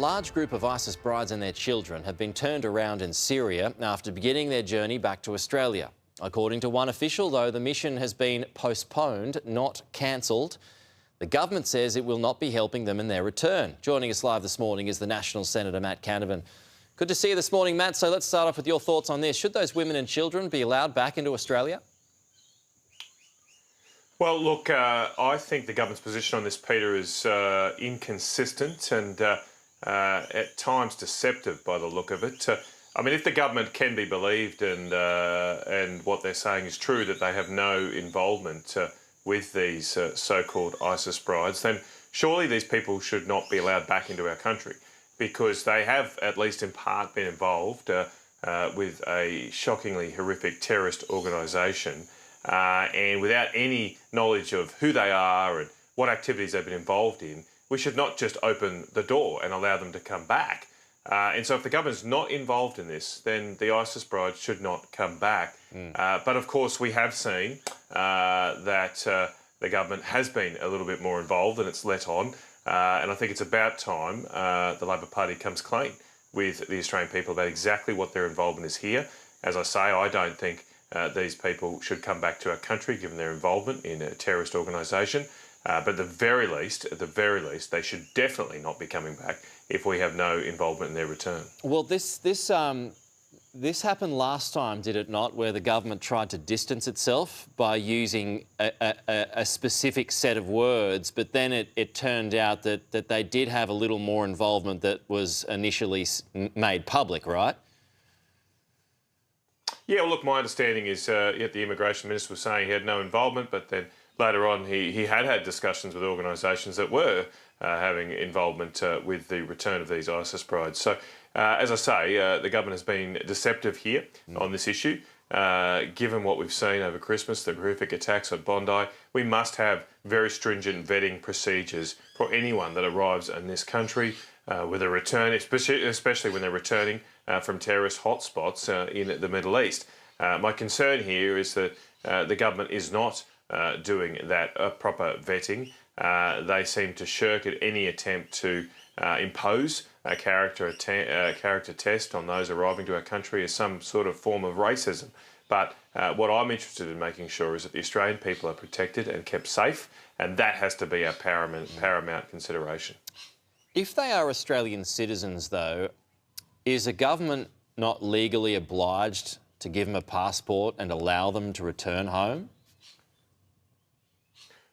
large group of ISIS brides and their children have been turned around in Syria after beginning their journey back to Australia. According to one official, though, the mission has been postponed, not cancelled. The government says it will not be helping them in their return. Joining us live this morning is the National Senator Matt Canavan. Good to see you this morning, Matt. So let's start off with your thoughts on this. Should those women and children be allowed back into Australia? Well, look, I think the government's position on this, Peter, is inconsistent and at times deceptive by the look of it. I mean, if the government can be believed and what they're saying is true, that they have no involvement with these so-called ISIS brides, then surely these people should not be allowed back into our country, because they have, at least in part, been involved with a shockingly horrific terrorist organisation. And without any knowledge of who they are and what activities they've been involved in, we should not just open the door and allow them to come back. And so if the government's not involved in this, then the ISIS brides should not come back. But of course, we have seen that the government has been a little bit more involved than it's let on. And I think it's about time the Labor Party comes clean with the Australian people about exactly what their involvement is here. As I say, I don't think these people should come back to our country given their involvement in a terrorist organisation. But at the very least, they should definitely not be coming back if we have no involvement in their return. Well, this happened last time, did it not, where the government tried to distance itself by using a specific set of words, but then it turned out that they did have a little more involvement that was initially made public, right? Yeah, well, look, my understanding is the Immigration Minister was saying he had no involvement, but then later on he had discussions with organisations that were having involvement with the return of these ISIS brides. So, as I say, the government has been deceptive here on this issue. Given what we've seen over Christmas, the horrific attacks at Bondi, we must have very stringent vetting procedures for anyone that arrives in this country with a return, especially when they're returning from terrorist hotspots in the Middle East. My concern here is that the government is not doing that proper vetting. They seem to shirk at any attempt to impose a character test on those arriving to our country as some sort of form of racism. But what I'm interested in making sure is that the Australian people are protected and kept safe, and that has to be our paramount consideration. If they are Australian citizens, though, is a government not legally obliged to give them a passport and allow them to return home?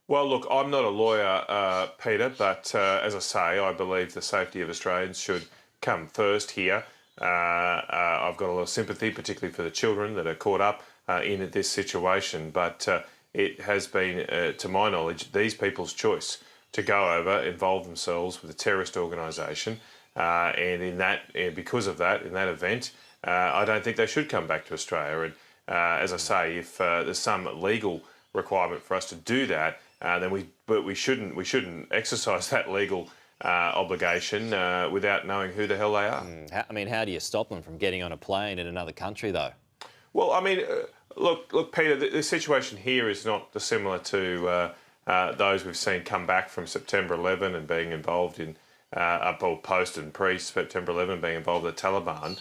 Well, look, I'm not a lawyer, Peter, but as I say, I believe the safety of Australians should come first here. I've got a lot of sympathy, particularly for the children that are caught up in this situation, but it has been, to my knowledge, these people's choice to go over, involve themselves with a terrorist organisation, and because of that, in that event, I don't think they should come back to Australia. And as I say, if there's some legal requirement for us to do that, then we shouldn't exercise that legal obligation without knowing who the hell they are. I mean, how do you stop them from getting on a plane in another country, though? Well, I mean, look, Peter, the situation here is not dissimilar to those we've seen come back from September 11 and being involved in post and pre-September 11 being involved with the Taliban.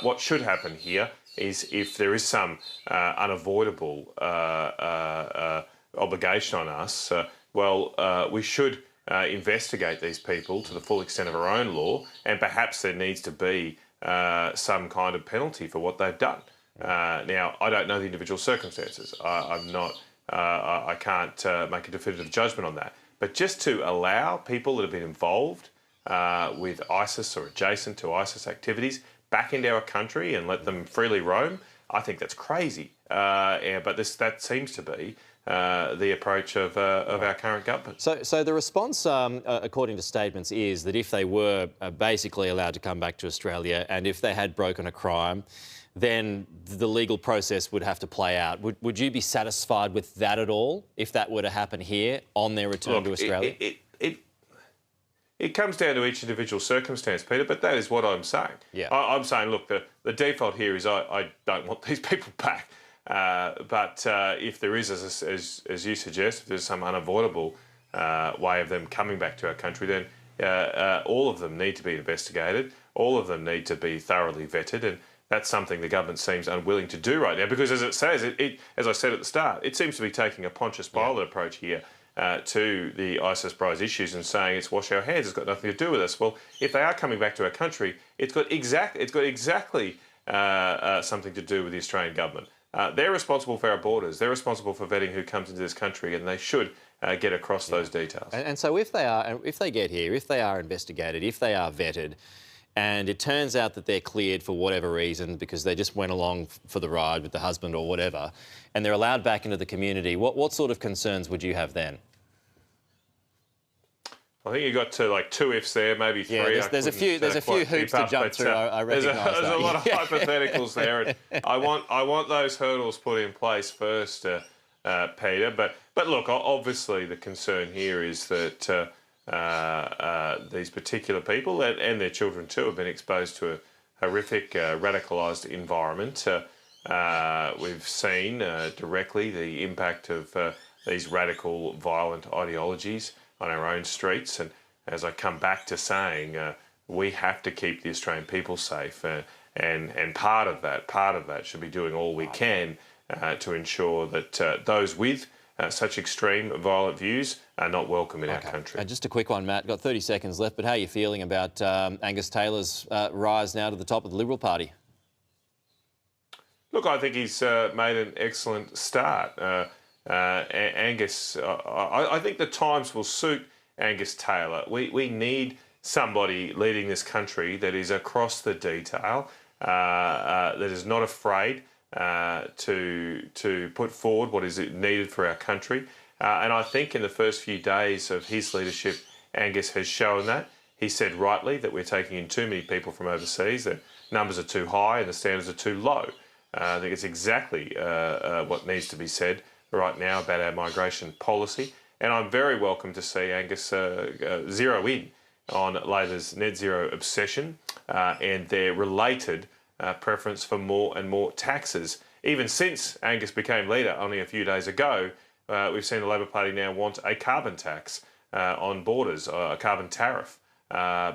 What should happen here is, if there is some unavoidable obligation on us, we should investigate these people to the full extent of our own law, and perhaps there needs to be some kind of penalty for what they've done. Now, I don't know the individual circumstances. I can't make a definitive judgment on that. But just to allow people that have been involved with ISIS or adjacent to ISIS activities back into our country and let them freely roam, I think that's crazy. But that seems to be the approach of our current government. So the response, according to statements, is that if they were basically allowed to come back to Australia and if they had broken a crime, then the legal process would have to play out. Would you be satisfied with that at all, if that were to happen here on their return to Australia? It comes down to each individual circumstance, Peter, but that is what I'm saying. Yeah. I'm saying, look, the default here is I don't want these people back. But if there is, as you suggest, if there's some unavoidable way of them coming back to our country, then all of them need to be investigated. All of them need to be thoroughly vetted, and that's something the government seems unwilling to do right now because, as it says, as I said at the start, it seems to be taking a Pontius Pilate approach here to the ISIS prize issues and saying it's wash our hands, it's got nothing to do with us. Well, if they are coming back to our country, it's got exactly something to do with the Australian government. They're responsible for our borders. They're responsible for vetting who comes into this country, and they should get across those details. And so if they get here, if they are investigated, if they are vetted, and it turns out that they're cleared for whatever reason because they just went along for the ride with the husband or whatever, and they're allowed back into the community, what sort of concerns would you have then? I think you got to like 2 ifs there, maybe 3. Yeah, there's a few hoops to jump through. I recognise that. There's a lot of hypotheticals there. And I want those hurdles put in place first, Peter. But look, obviously the concern here is that these particular people and their children too have been exposed to a horrific, radicalised environment. We've seen directly the impact of these radical, violent ideologies on our own streets. And as I come back to saying, we have to keep the Australian people safe, and part of that should be doing all we can to ensure that those with such extreme violent views are not welcome in our country. Just a quick one, Matt. Got 30 seconds left, but how are you feeling about Angus Taylor's rise now to the top of the Liberal Party? Look, I think he's made an excellent start. Angus, I think the times will suit Angus Taylor. We need somebody leading this country that is across the detail, that is not afraid to put forward what is needed for our country. And I think in the first few days of his leadership, Angus has shown that. He said rightly that we're taking in too many people from overseas, the numbers are too high and the standards are too low. I think it's exactly what needs to be said right now about our migration policy. And I'm very welcome to see Angus zero in on Labor's net zero obsession and their related preference for more and more taxes. Even since Angus became leader only a few days ago, we've seen the Labor Party now want a carbon tax on borders, a carbon tariff,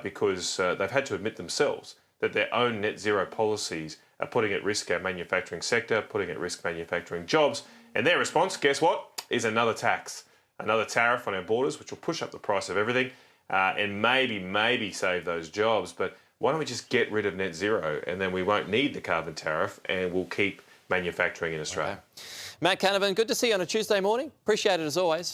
because they've had to admit themselves that their own net zero policies are putting at risk our manufacturing sector, putting at risk manufacturing jobs. And their response, guess what, is another tax, another tariff on our borders, which will push up the price of everything and maybe save those jobs. But why don't we just get rid of net zero, and then we won't need the carbon tariff and we'll keep manufacturing in Australia. Okay. Matt Canavan, good to see you on a Tuesday morning. Appreciate it as always.